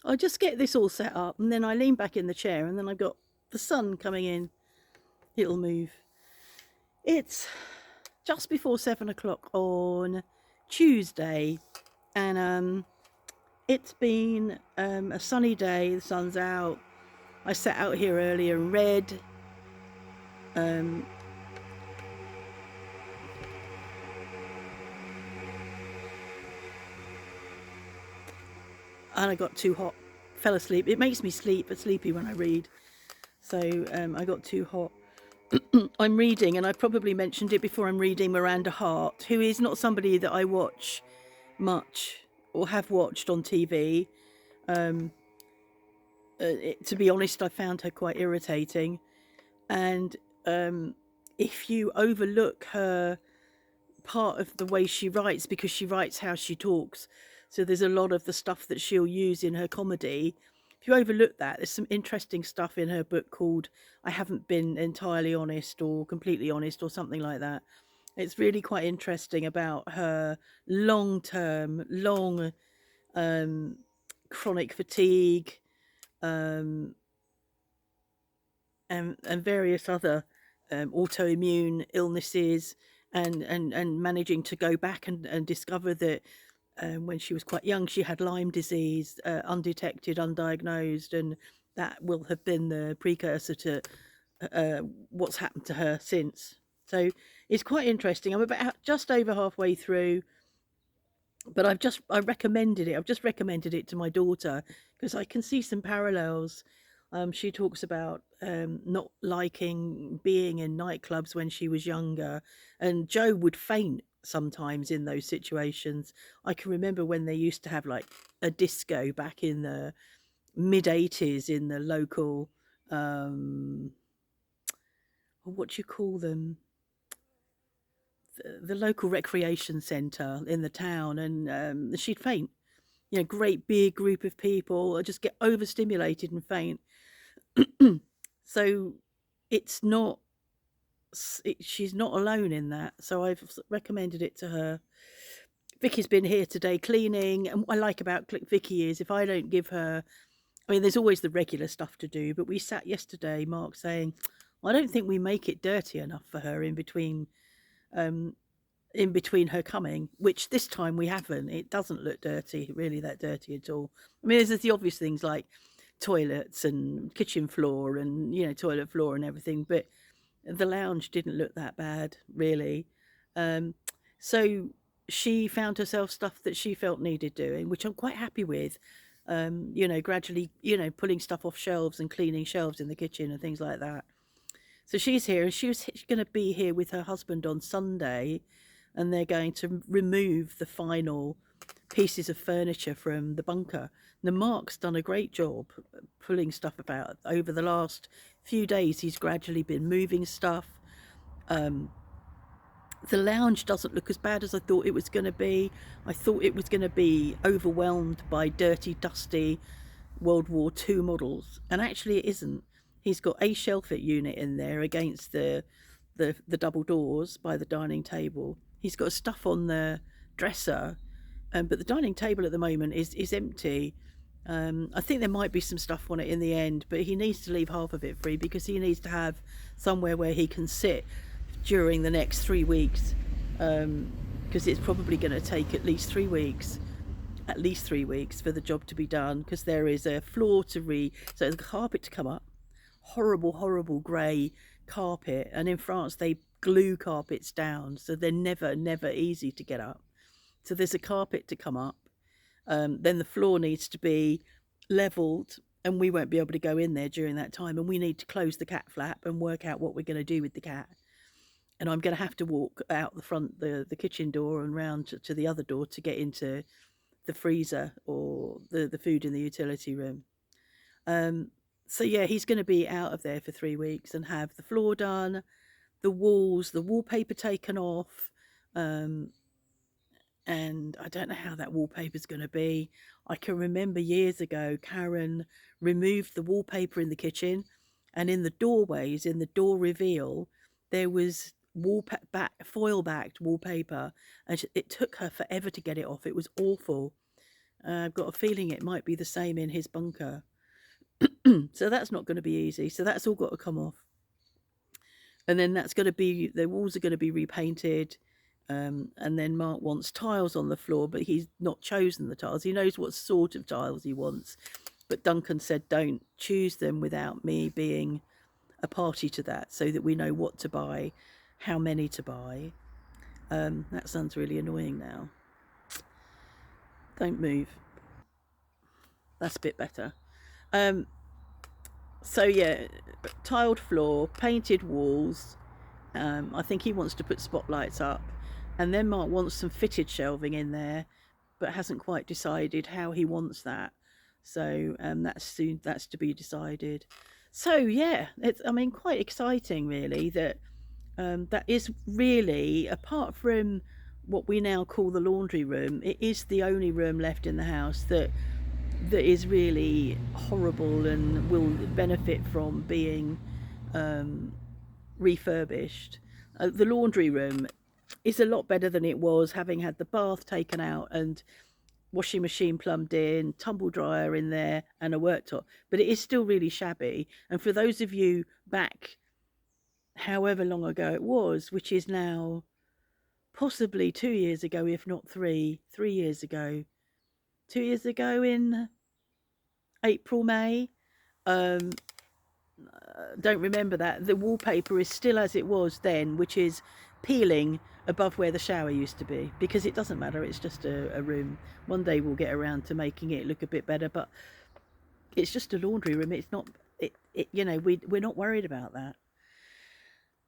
I just get this all set up, and then I lean back in the chair, and then I've got the sun coming in. It'll move. It's just before 7 o'clock on Tuesday, and it's been a sunny day. The sun's out. I sat out here earlier and read. Um, and I got too hot, fell asleep. It makes me sleepy when I read. So I got too hot. I'm reading, and I probably mentioned it before, I'm reading Miranda Hart, who is not somebody that I watch much or have watched on TV. To be honest, I found her quite irritating. And if you overlook her part of the way she writes, because she writes how she talks, so there's a lot of the stuff that she'll use in her comedy. If you overlook that, there's some interesting stuff in her book called I Haven't Been Entirely Honest or Completely Honest or something like that. It's really quite interesting about her long um, chronic fatigue, um, and various other autoimmune illnesses, and managing to go back and discover that when she was quite young, she had Lyme disease, undetected, undiagnosed, and that will have been the precursor to what's happened to her since. So it's quite interesting. I'm about just over halfway through, but I recommended it. I've just recommended it to my daughter because I can see some parallels. She talks about not liking being in nightclubs when she was younger, and Joe would faint sometimes in those situations. I can remember when they used to have like a disco back in the mid 80s in the local, what do you call them? The local recreation centre in the town, and she'd faint. Great big group of people, I just get overstimulated and faint. So it's not, she's not alone in that. So I've recommended it to her. Vicky's been here today cleaning, and what I like about Vicky is if I don't give her, I mean, there's always the regular stuff to do, but we sat yesterday, Mark saying, I don't think we make it dirty enough for her um, in between her coming, which this time we haven't. It doesn't look dirty, really that dirty at all. I mean, there's the obvious things like toilets and kitchen floor and, toilet floor and everything, but the lounge didn't look that bad, really. Um, so she found herself stuff that she felt needed doing, which I'm quite happy with. Gradually, pulling stuff off shelves and cleaning shelves in the kitchen and things like that. So she's here, and she was going to be here with her husband on Sunday, and they're going to remove the final pieces of furniture from the bunker. Now, Mark's done a great job pulling stuff about over the last few days. He's gradually been moving stuff. The lounge doesn't look as bad as I thought it was going to be. I thought it was going to be overwhelmed by dirty, dusty World War II models, and actually it isn't. He's got a shelf-it unit in there against the double doors by the dining table. He's got stuff on the dresser, but the dining table at the moment is empty. I think there might be some stuff on it in the end, but he needs to leave half of it free because he needs to have somewhere where he can sit during the next 3 weeks, because it's probably going to take at least 3 weeks for the job to be done, because there is a floor so there's a carpet to come up, horrible grey carpet, and in France they glue carpets down, so they're never easy to get up. So there's a carpet to come up, then the floor needs to be levelled, and we won't be able to go in there during that time, and we need to close the cat flap and work out what we're going to do with the cat. And I'm going to have to walk out the kitchen door and round to the other door to get into the freezer or the food in the utility room. So yeah, he's going to be out of there for 3 weeks and have the floor done, the wallpaper taken off, and I don't know how that wallpaper is going to be. I can remember years ago, Karen removed the wallpaper in the kitchen, and in the doorways, in the door reveal, there was foil backed wallpaper, and it took her forever to get it off. It was awful. I've got a feeling it might be the same in his bunker. So that's not going to be easy. So that's all got to come off. And then that's going to be, the walls are going to be repainted. And then Mark wants tiles on the floor, but he's not chosen the tiles. He knows what sort of tiles he wants. But Duncan said, don't choose them without me being a party to that, so that we know what to buy, how many to buy. That sounds really annoying now. Don't move. That's a bit better. So yeah, tiled floor, painted walls. I think he wants to put spotlights up. And then Mark wants some fitted shelving in there, but hasn't quite decided how he wants that. So that's to be decided. So yeah, it's quite exciting really that that is really, apart from what we now call the laundry room, it is the only room left in the house that is really horrible and will benefit from being refurbished. The laundry room is a lot better than it was, having had the bath taken out and washing machine plumbed in, tumble dryer in there, and a worktop. But it is still really shabby. And for those of you back however long ago it was, which is now possibly 2 years ago, if not 3 years ago, 2 years ago in April, May. Don't remember that. The wallpaper is still as it was then, which is peeling above where the shower used to be, because it doesn't matter, it's just a room. One day we'll get around to making it look a bit better, but it's just a laundry room. It's not, we're not worried about that.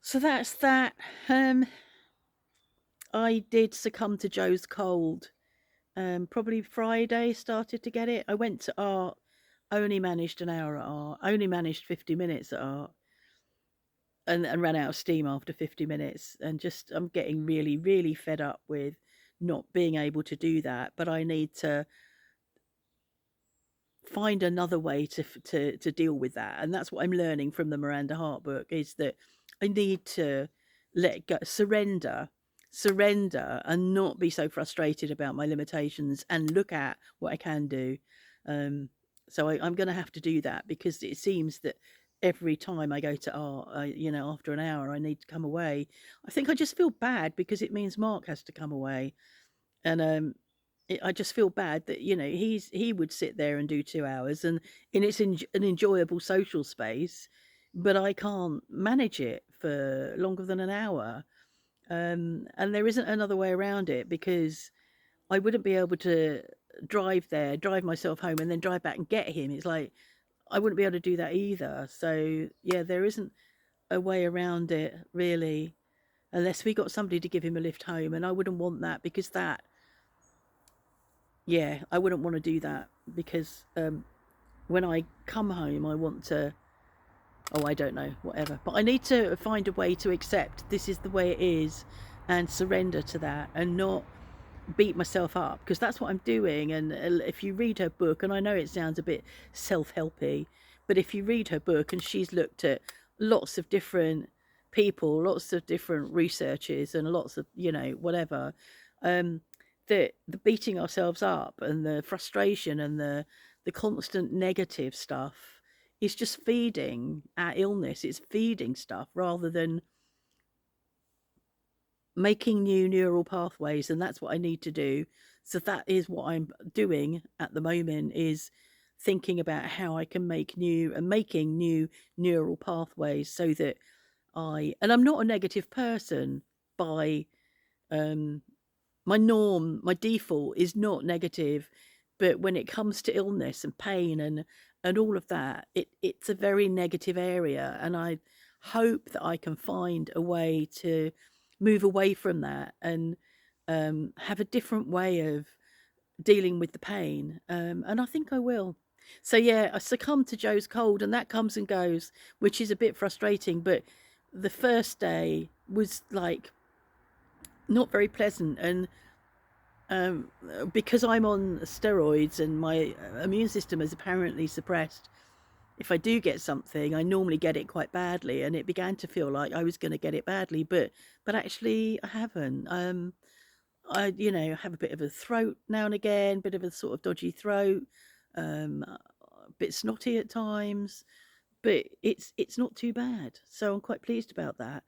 So that's that. I did succumb to Joe's cold. Probably Friday started to get it. I went to art, only managed an hour at art, only managed 50 minutes at art, and ran out of steam after 50 minutes. And just, I'm getting really, really fed up with not being able to do that. But I need to find another way to deal with that. And that's what I'm learning from the Amanada Hart book, is that I need to let go, surrender, and not be so frustrated about my limitations, and look at what I can do. So I'm going to have to do that, because it seems that every time I go to art, after an hour, I need to come away. I think I just feel bad because it means Mark has to come away. And I just feel bad that he would sit there and do 2 hours, and it's an enjoyable social space, but I can't manage it for longer than an hour. And there isn't another way around it, because I wouldn't be able to drive there, drive myself home, and then drive back and get him. It's like I wouldn't be able to do that either. So yeah, there isn't a way around it really, unless we got somebody to give him a lift home, and I wouldn't want that, because that, yeah, I wouldn't want to do that, because when I come home, I want to, oh, I don't know, whatever. But I need to find a way to accept this is the way it is, and surrender to that, and not beat myself up, because that's what I'm doing. And if you read her book, and I know it sounds a bit self-helpy, but if you read her book, and she's looked at lots of different people, lots of different researches, and lots of, whatever, the beating ourselves up, and the frustration, and the constant negative stuff is just feeding our illness. It's feeding stuff rather than making new neural pathways. And that's what I need to do. So that is what I'm doing at the moment, is thinking about how I can making new neural pathways, so that I'm not a negative person by my default is not negative, but when it comes to illness and pain and all of that, it's a very negative area. And I hope that I can find a way to move away from that, and have a different way of dealing with the pain. And I think I will. So yeah, I succumbed to Joe's cold, and that comes and goes, which is a bit frustrating. But the first day was like not very pleasant, and because I'm on steroids and my immune system is apparently suppressed, if I do get something, I normally get it quite badly, and it began to feel like I was going to get it badly, but actually I haven't. I, have a bit of a throat now and again, bit of a sort of dodgy throat, a bit snotty at times, but it's not too bad. So I'm quite pleased about that.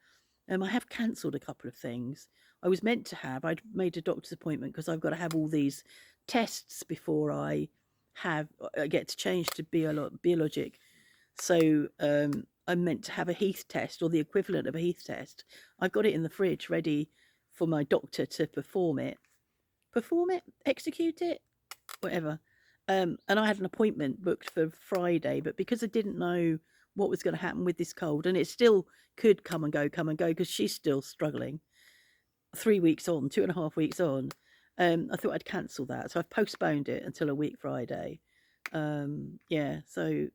I have cancelled a couple of things. I was meant to have. I'd made a doctor's appointment because I've got to have all these tests before I get to change to biologic. So I'm meant to have a Heath test or the equivalent of a Heath test. I've got it in the fridge ready for my doctor to execute it, whatever. And I had an appointment booked for Friday, but because I didn't know what was going to happen with this cold, and it still could come and go, because she's still struggling. 3 weeks on, 2.5 weeks on, I thought I'd cancel that, so I've postponed it until a week Friday. Yeah, so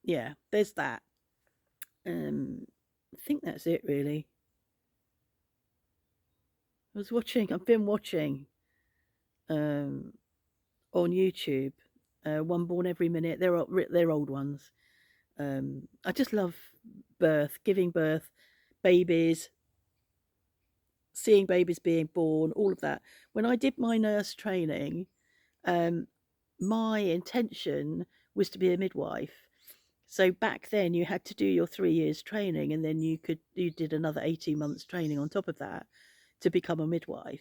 yeah, there's that. I think that's it really. I've been watching on YouTube, One Born Every Minute. They're old ones. I just love giving birth, babies, seeing babies being born, all of that. When I did my nurse training, my intention was to be a midwife. So back then you had to do your 3 years training, and then you did another 18 months training on top of that to become a midwife.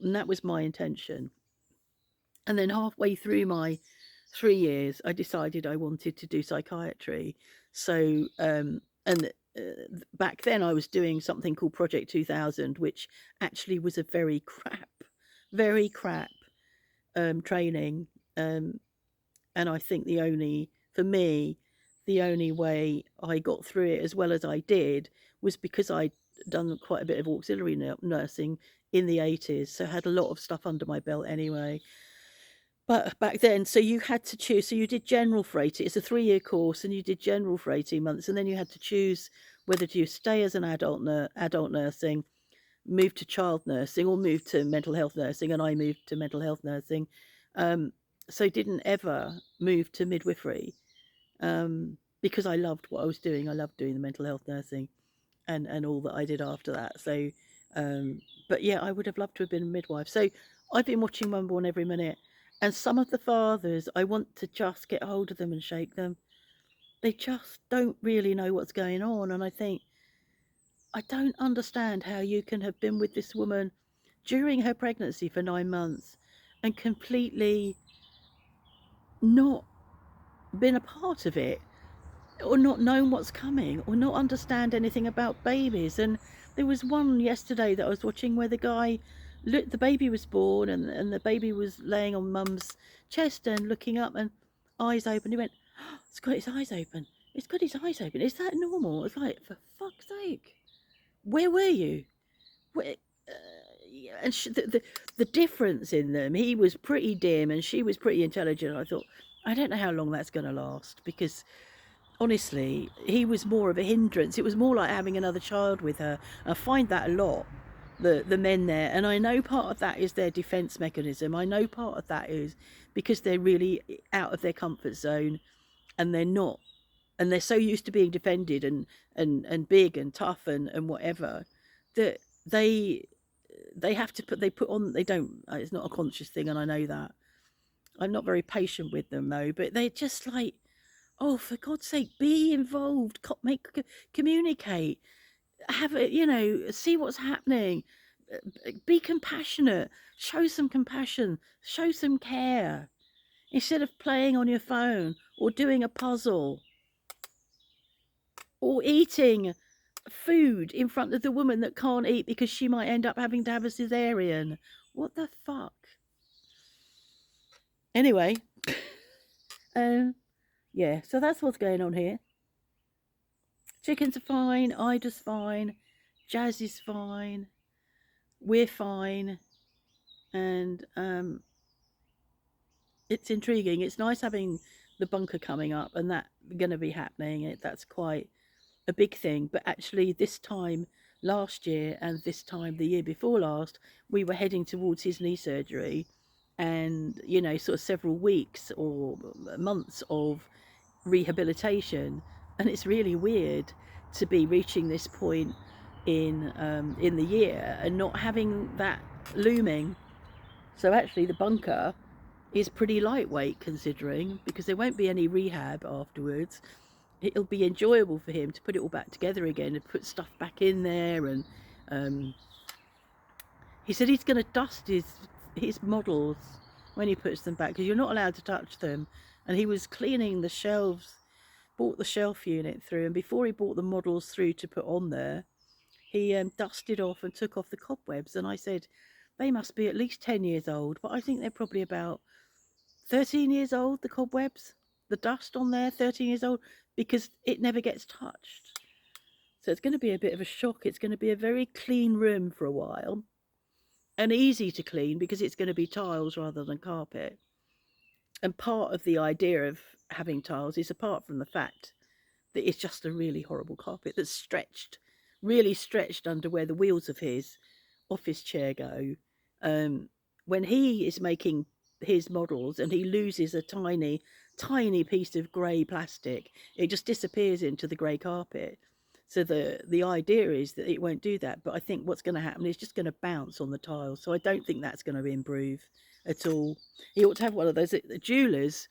And that was my intention. And then halfway through my 3 years, I decided I wanted to do psychiatry. So, back then I was doing something called Project 2000, which actually was a very crap training. And I think for me, the only way I got through it as well as I did was because I'd done quite a bit of auxiliary nursing in the 80s, so I had a lot of stuff under my belt anyway. But back then, so you had to choose. So you did general for 80. It's a 3-year course, and you did general for 18 months, and then you had to choose whether to stay as an adult nursing, move to child nursing, or move to mental health nursing. And I moved to mental health nursing, so didn't ever move to midwifery, because I loved what I was doing. I loved doing the mental health nursing, and all that I did after that. So, but yeah, I would have loved to have been a midwife. So I've been watching One Born Every Minute. And some of the fathers, I want to just get hold of them and shake them. They just don't really know what's going on. And I think, I don't understand how you can have been with this woman during her pregnancy for 9 months and completely not been a part of it, or not known what's coming, or not understand anything about babies. And there was one yesterday that I was watching where the baby was born, and the baby was laying on mum's chest and looking up and eyes open. He went, oh, it's got its eyes open. It's got its eyes open. Is that normal? It's like, for fuck's sake, where were you? Where, and the difference in them, he was pretty dim and she was pretty intelligent. I thought, I don't know how long that's going to last, because honestly, he was more of a hindrance. It was more like having another child with her. I find that a lot, the men there. And I know part of that is their defense mechanism. I know part of that is because they're really out of their comfort zone, and they're not, and they're so used to being defended and big and tough and whatever, that they have to put on, they don't, it's not a conscious thing, and I know that. I'm not very patient with them though, but they're just like, oh, for God's sake, be involved, communicate, have it, see what's happening, be compassionate, show some compassion, show some care, instead of playing on your phone or doing a puzzle or eating food in front of the woman that can't eat because she might end up having to have a cesarean. What the fuck? Anyway, yeah, so that's what's going on here. Chickens are fine, Ida's fine, Jazz is fine, we're fine, and it's intriguing. It's nice having the bunker coming up, and that going to be happening. That's quite a big thing. But actually, this time last year and this time the year before last, we were heading towards his knee surgery, and sort of several weeks or months of rehabilitation. And it's really weird to be reaching this point in the year and not having that looming. So actually the bunker is pretty lightweight considering, because there won't be any rehab afterwards. It'll be enjoyable for him to put it all back together again and put stuff back in there. And um, he said he's going to dust his models when he puts them back, because you're not allowed to touch them. And he was cleaning the shelves, brought the shelf unit through, and before he brought the models through to put on there, he dusted off and took off the cobwebs. And I said, they must be at least 10 years old, but I think they're probably about 13 years old, the cobwebs, the dust on there, 13 years old, because it never gets touched. So it's going to be a bit of a shock. It's going to be a very clean room for a while, and easy to clean because it's going to be tiles rather than carpet. And part of the idea of having tiles is, apart from the fact that it's just a really horrible carpet that's stretched, really stretched under where the wheels of his office chair go. When he is making his models and he loses a tiny, tiny piece of grey plastic, it just disappears into the grey carpet. So the idea is that it won't do that, but I think what's going to happen is just going to bounce on the tiles. So I don't think that's going to improve at all. He ought to have one of those jewelers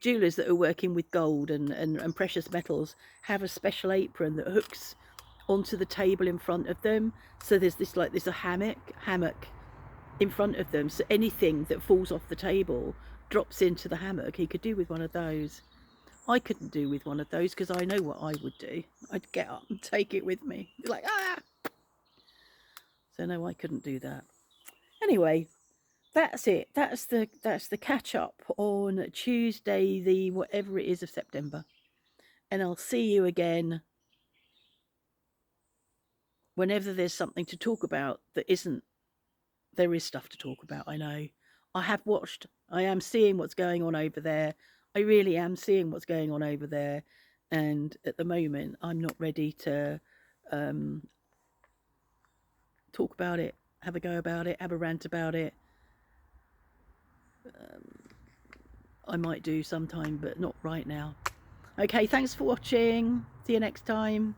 that are working with gold and precious metals have a special apron that hooks onto the table in front of them. So there's a hammock in front of them. So anything that falls off the table drops into the hammock. He could do with one of those. I couldn't do with one of those because I know what I would do. I'd get up and take it with me. Be like, ah! So no, I couldn't do that. Anyway, that's it. That's the catch up on Tuesday, the whatever it is of September. And I'll see you again whenever there's something to talk about that isn't. There is stuff to talk about, I know. I have watched. I am seeing what's going on over there. I really am seeing what's going on over there. And at the moment, I'm not ready to talk about it, have a go about it, have a rant about it. I might do sometime, but not right now. Okay, thanks for watching. See you next time.